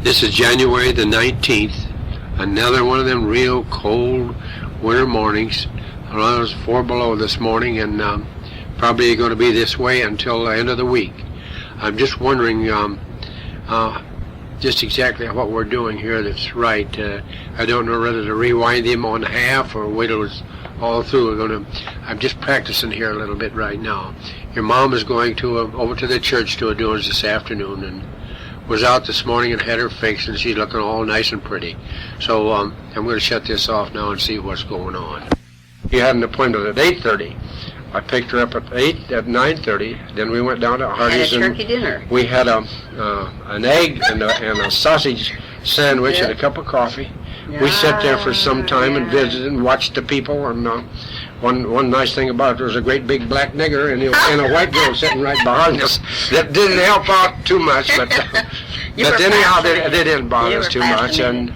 This is January the 19th, another one of them real cold winter mornings. It was 4 below this morning, and probably going to be this way until the end of the week. I'm just wondering just exactly what we're doing here that's right. I don't know whether to rewind him on half or wait till it's all through. I'm just practicing here a little bit right now. Your mom is going to over to the church to a doings this afternoon, and was out this morning and had her fixed, and she's looking all nice and pretty. So I'm going to shut this off now and see what's going on. You had an appointment at 8:30. I picked her up at 9:30. Then we went down to Hardee's. Had a turkey dinner. We had an egg and a sausage sandwich and a cup of coffee. We sat there for some time and visited and watched the people. And one nice thing about it, there was a great big black nigger and a white girl sitting right behind us. That didn't help out too much, but anyhow, they didn't bother us too much. And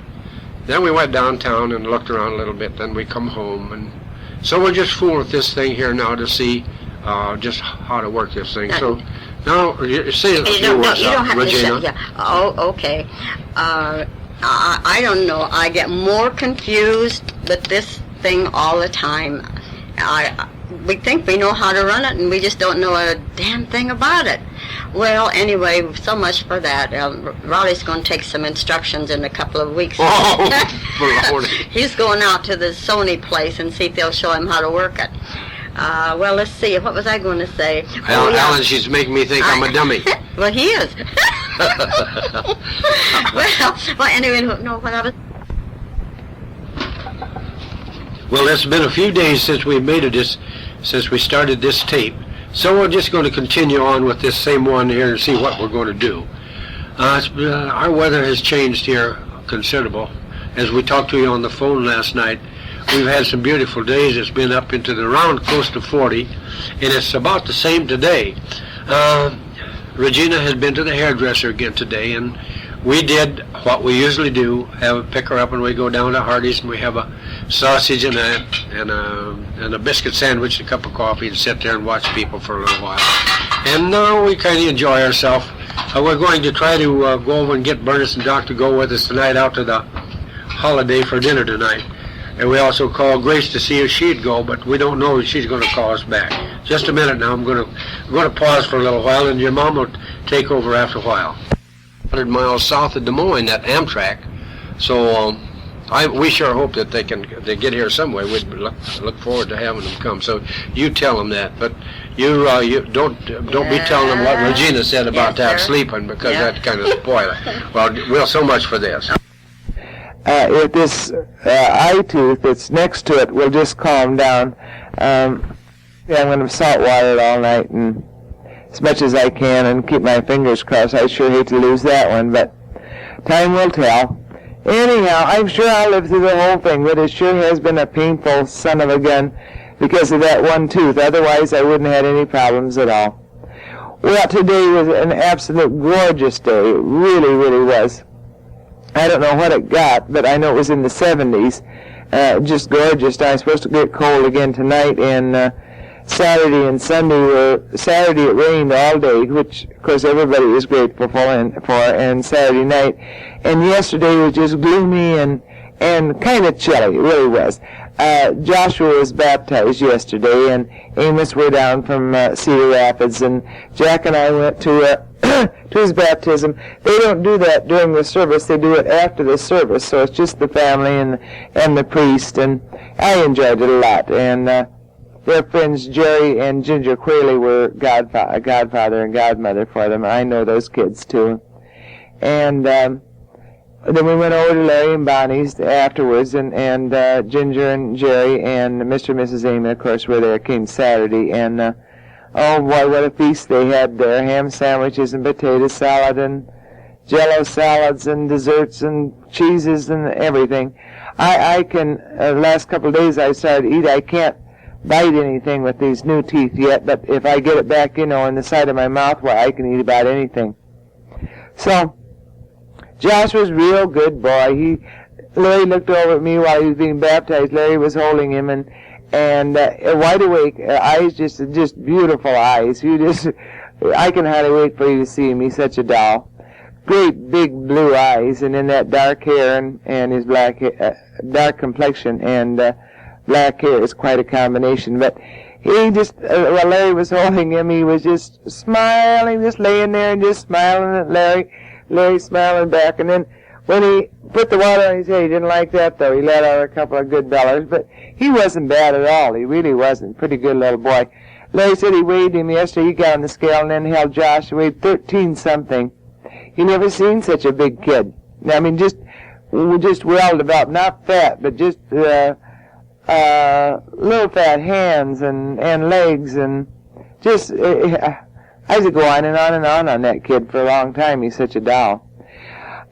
then we went downtown and looked around a little bit. Then we come home, and so we're just fooling with this thing here now to see just how to work this thing. So now, say a few words, Regina. Yeah. Oh, okay. I don't know. I get more confused with this thing all the time. We think we know how to run it, and we just don't know a damn thing about it. Well, anyway, so much for that. Raleigh's going to take some instructions in a couple of weeks. Oh, He's going out to the Sony place and see if they'll show him how to work it. Well, let's see. What was I going to say? Alan, she's making me think I'm a dummy. Well, he is. well, anyway, no, what I was... Well, it's been a few days since we since we started this tape. So we're just going to continue on with this same one here and see what we're going to do. Our weather has changed here considerable. As we talked to you on the phone last night, we've had some beautiful days. It's been up into the around close to 40, and it's about the same today. Regina has been to the hairdresser again today, and we did what we usually do, pick her up and we go down to Hardee's and we have a sausage and a biscuit sandwich and a cup of coffee and sit there and watch people for a little while. And we kind of enjoy ourselves. We're going to try to go over and get Bernice and Doc to go with us tonight out to the Holiday for dinner tonight. And we also called Grace to see if she'd go, but we don't know if she's going to call us back. Just a minute now. I'm going to pause for a little while, and your mom will take over after a while. 100 miles south of Des Moines, that Amtrak. So we sure hope that they get here some way. We'd look forward to having them come. So you tell them that, but you don't be telling them what Regina said about that sleeping, because that kind of spoil it. Well, so much for this. If this eye tooth that's next to it will just calm down, I'm going to salt water it all night and as much as I can and keep my fingers crossed. I sure hate to lose that one, but time will tell. Anyhow, I'm sure I'll live through the whole thing, but it sure has been a painful son of a gun because of that one tooth. Otherwise, I wouldn't have had any problems at all. Well, today was an absolute gorgeous day. It really, really was. I don't know what it got, but I know it was in the 70s. Just gorgeous. I'm supposed to get cold again tonight, and Saturday and Sunday Saturday it rained all day, which of course everybody was grateful for, and Saturday night. And yesterday was just gloomy and kind of chilly. It really was. Joshua was baptized yesterday, and Amos were down from Cedar Rapids, and Jack and I went to his baptism. They don't do that during the service. They do it after the service, so it's just the family and the priest, and I enjoyed it a lot. And their friends Jerry and Ginger Qualey were godfather and godmother for them. I know those kids too. And then we went over to Larry and Bonnie's afterwards, and Ginger and Jerry and Mr. and Mrs. Amy, of course, were there, came Saturday, and oh boy, what a feast they had there. Ham sandwiches and potato salad and Jello salads and desserts and cheeses and everything. I can, last couple of days I started to eat. I can't bite anything with these new teeth yet, but if I get it back, in the side of my mouth, well, I can eat about anything. So, Josh was a real good boy. Larry looked over at me while he was being baptized. Larry was holding him, and wide awake, eyes, just beautiful eyes. I can hardly wait for you to see him. He's such a doll. great big blue eyes, and then that dark hair and his dark complexion and black hair is quite a combination. But he just, while Larry was holding him, he was just smiling, just laying there and just smiling at Larry smiling back. And then when he put the water on his head, he didn't like that, though. He let out a couple of good bellers, but he wasn't bad at all. He really wasn't. Pretty good little boy. Larry said he weighed him yesterday. He got on the scale and then held Josh. He weighed 13-something. He never seen such a big kid. I mean, just well developed, not fat, but just little fat hands and legs, and just I could go on and on and on that kid for a long time. He's such a doll.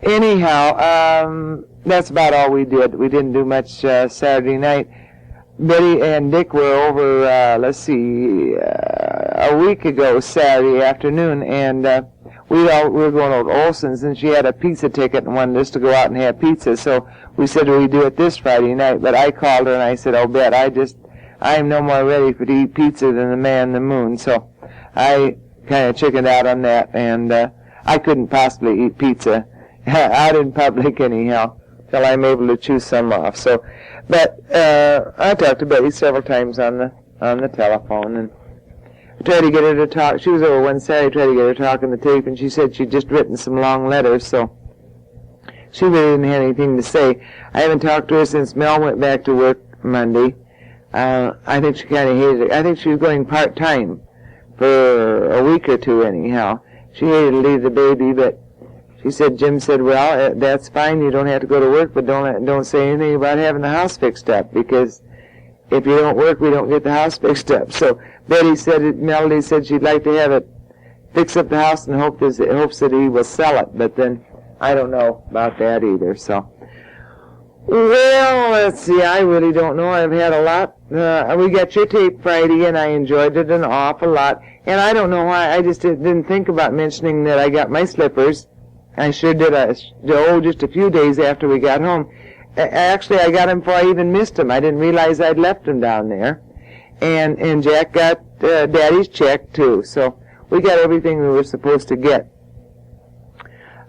Anyhow, that's about all we did. We didn't do much Saturday night. Betty and Dick were over, a week ago Saturday afternoon, and we were going over to Olson's, and she had a pizza ticket and wanted us to go out and have pizza. So we said we'd do it this Friday night. But I called her and I said, "Oh, Bet, I'm no more ready to eat pizza than the man in the moon." So I kind of chickened out on that, and I couldn't possibly eat pizza out in public anyhow till I'm able to chew some off. So, but I talked to Betty several times on the telephone, and tried to get her to talk. She was over one Saturday, tried to get her to talk on the tape, and she said she'd just written some long letters, so she really didn't have anything to say. I haven't talked to her since Mel went back to work Monday. I think she kind of hated it. I think she was going part-time for a week or two anyhow. She hated to leave the baby, but she said, Jim said, "Well, that's fine. You don't have to go to work, but don't say anything about having the house fixed up, because if you don't work, we don't get the house fixed up." So Betty said, Melody said she'd like to have it fix up the house in hopes that he will sell it. But then I don't know about that either. So, well, let's see. I really don't know. I've had a lot. We got your tape Friday, and I enjoyed it an awful lot. And I don't know why. I just didn't think about mentioning that I got my slippers. I sure did. Just a few days after we got home. Actually, I got them before I even missed them. I didn't realize I'd left them down there. And Jack got Daddy's check, too. So we got everything we were supposed to get.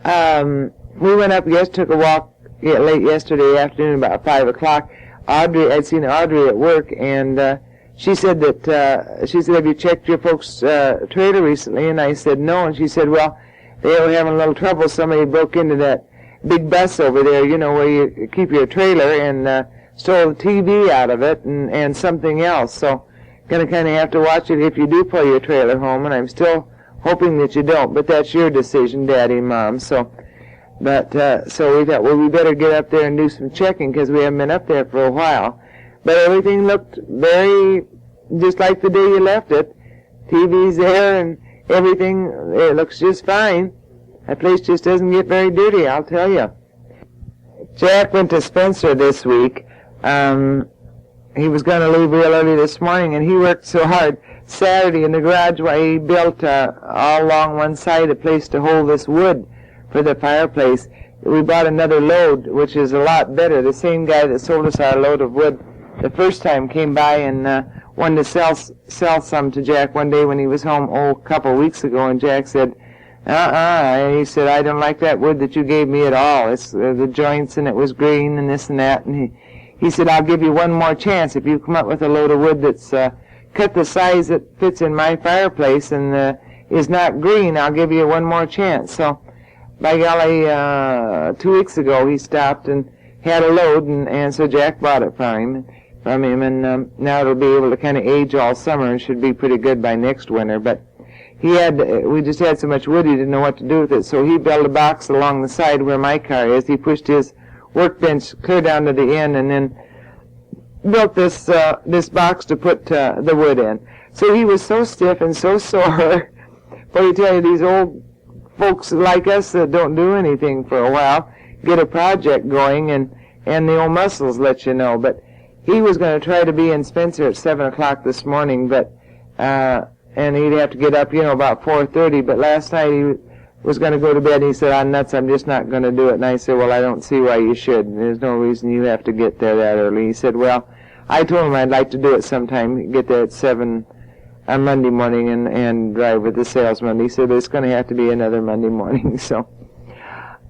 We went up, took a walk late yesterday afternoon, about 5 o'clock. I'd seen Audrey at work, and she said, "Have you checked your folks' trailer recently?" And I said, "No." And she said, "Well, they were having a little trouble. Somebody broke into that big bus over there, where you keep your trailer, and stole the TV out of it and something else. So gonna kind of have to watch it if you do pull your trailer home, and I'm still hoping that you don't, but that's your decision, Daddy and Mom." So we thought, well, we better get up there and do some checking, because we haven't been up there for a while. But everything looked very just like the day you left it. TV's there and everything, it looks just fine. That place just doesn't get very dirty, I'll tell you. Jack went to Spencer this week. He was going to leave real early this morning, and he worked so hard Saturday in the garage while he built all along one side a place to hold this wood for the fireplace. We bought another load, which is a lot better. The same guy that sold us our load of wood the first time came by and wanted to sell some to Jack one day when he was home a couple of weeks ago, and Jack said, he said, "I don't like that wood that you gave me at all. It's the joints, and it was green, and this and that." And he said, "I'll give you one more chance. If you come up with a load of wood that's cut the size that fits in my fireplace and is not green, I'll give you one more chance." So, by golly, 2 weeks ago he stopped and had a load, and so Jack bought it from him, and now it'll be able to kind of age all summer and should be pretty good by next winter. But we just had so much wood he didn't know what to do with it, so he built a box along the side where my car is. He pushed his workbench clear down to the end and then built this box to put the wood in. So he was so stiff and so sore. But I tell you, these old folks like us that don't do anything for a while get a project going, and the old muscles let you know. But he was going to try to be in Spencer at 7 o'clock this morning, but and he'd have to get up, about 4:30. But last night he was going to go to bed, and he said, "I'm nuts, I'm just not going to do it." And I said, "Well, I don't see why you should. There's no reason you have to get there that early." He said, "Well, I told him I'd like to do it sometime, get there at 7 on Monday morning and drive with the salesman." He said, "It's going to have to be another Monday morning." So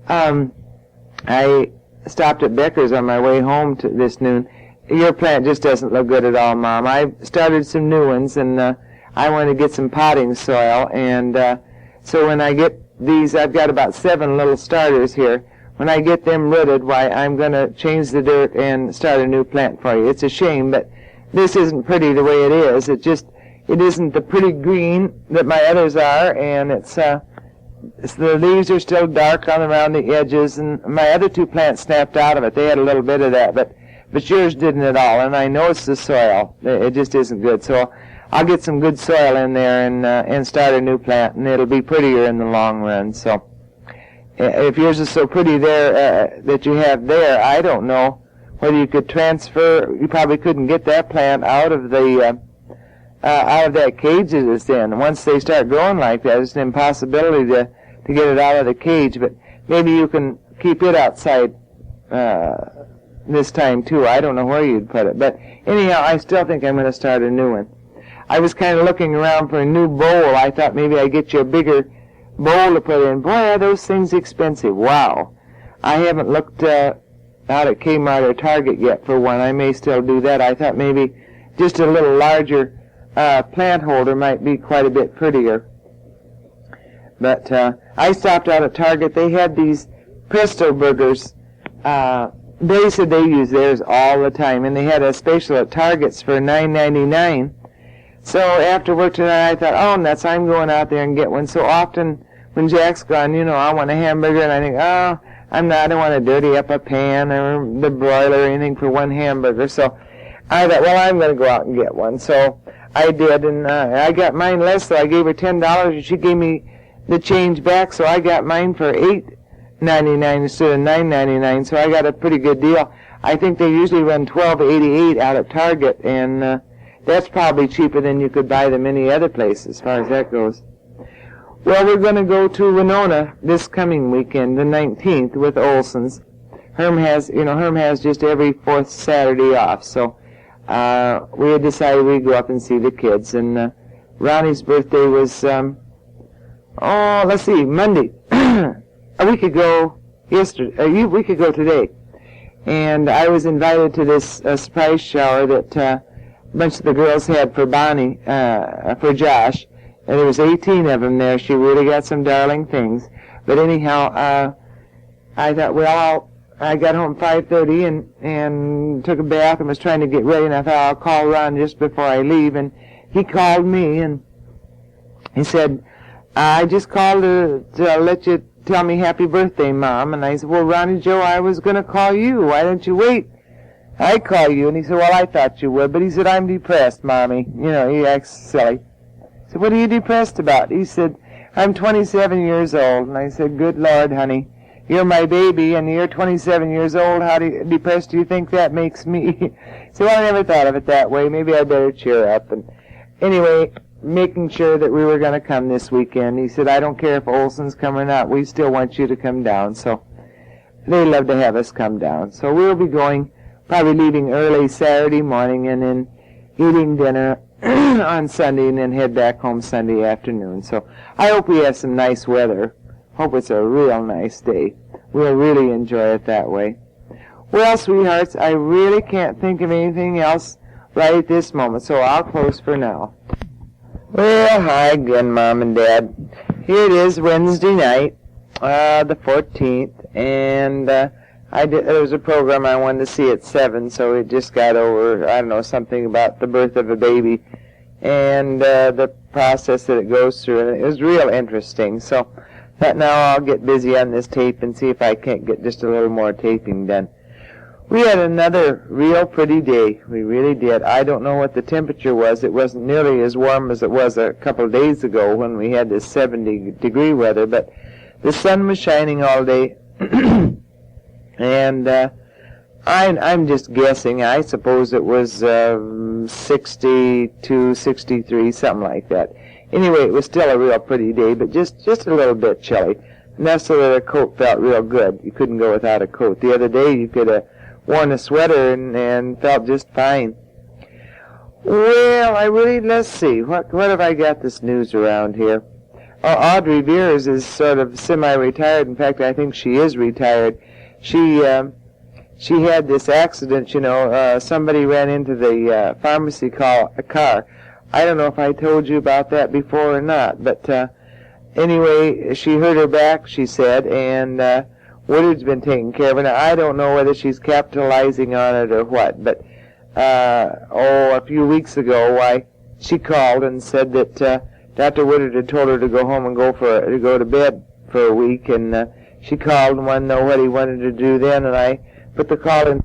I stopped at Becker's on my way home this noon. Your plant just doesn't look good at all, Mom. I started some new ones, and I want to get some potting soil. And so when I get these, I've got about 7 little starters here. When I get them rooted, why, I'm going to change the dirt and start a new plant for you. It's a shame, but this isn't pretty the way it is. It isn't the pretty green that my others are, and the leaves are still dark around the edges, and my other 2 plants snapped out of it. They had a little bit of that, but yours didn't at all, and I know it's the soil. It just isn't good. So I'll get some good soil in there and start a new plant, and it'll be prettier in the long run. So if yours is so pretty there that you have there, I don't know whether you could transfer. You probably couldn't get that plant out of the out of that cage that it's in. Once they start growing like that, it's an impossibility to get it out of the cage. But maybe you can keep it outside this time too. I don't know where you'd put it, but anyhow, I still think I'm going to start a new one. I was kind of looking around for a new bowl. I thought maybe I'd get you a bigger bowl to put in. Boy, are those things expensive. Wow. I haven't looked out at Kmart or Target yet for one. I may still do that. I thought maybe just a little larger plant holder might be quite a bit prettier. But I stopped out at Target. They had these Presto burgers. They said they use theirs all the time, and they had a special at Target's for $9.99. So after work tonight, I thought, oh, nuts, I'm going out there and get one. So often when Jack's gone, I want a hamburger, and I think, oh, I don't want to dirty up a pan or the broiler or anything for one hamburger. So I thought, well, I'm going to go out and get one. So I did, and I got mine less, so I gave her $10, and she gave me the change back, so I got mine for $8.99 instead of $9.99, so I got a pretty good deal. I think they usually run $12.88 out at Target, and that's probably cheaper than you could buy them any other place as far as that goes. Well, we're going to go to Winona this coming weekend, the 19th, with Olson's. Herm has just every 4th Saturday off, so we had decided we'd go up and see the kids, and Ronnie's birthday was, Monday. A week ago today. And I was invited to this surprise shower that a bunch of the girls had for Bonnie, for Josh. And there was 18 of them there. She really got some darling things. But anyhow, I thought, well, I got home at 5:30 and took a bath and was trying to get ready. And I thought, I'll call Ron just before I leave. And he called me and he said, I just called to let you tell me happy birthday, Mom. And I said, well, Ronnie Joe, I was going to call you. Why don't you wait? I call you. And he said, well, I thought you would. But he said, I'm depressed, Mommy. He acts silly. I said, what are you depressed about? He said, I'm 27 years old. And I said, good Lord, honey, you're my baby, and you're 27 years old. How depressed do you think that makes me? He said, well, I never thought of it that way. Maybe I better cheer up. And anyway, making sure that we were going to come this weekend. He said, I don't care if Olson's come or not. We still want you to come down. So they love to have us come down. So we'll be going, probably leaving early Saturday morning and then eating dinner on Sunday and then head back home Sunday afternoon. So I hope we have some nice weather. Hope it's a real nice day. We'll really enjoy it that way. Well, sweethearts, I really can't think of anything else right at this moment, so I'll close for now. Well, hi again, Mom and Dad. Here it is, Wednesday night, the 14th, and there was a program I wanted to see at 7, so it just got over, something about the birth of a baby and the process that it goes through, and it was real interesting. So that now I'll get busy on this tape and see if I can't get just a little more taping done. We had another real pretty day. We really did. I don't know what the temperature was. It wasn't nearly as warm as it was a couple of days ago when we had this 70-degree weather, but the sun was shining all day. And I'm just guessing. I suppose it was 62, 63, something like that. Anyway, it was still a real pretty day, but just a little bit chilly. Enough so that a coat felt real good. You couldn't go without a coat. The other day you could have worn a sweater and felt just fine. Well, let's see. What have I got this news around here? Audrey Veers is sort of semi-retired. In fact, I think she is retired. She had this accident, somebody ran into the pharmacy car. I don't know if I told you about that before or not, but anyway, she hurt her back, she said, and Woodard's been taking care of it. Now, I don't know whether she's capitalizing on it or what, but a few weeks ago, she called and said that Dr. Woodard had told her to go home and go to bed for a week, and she called and wanted to know what he wanted to do then, and I put the call in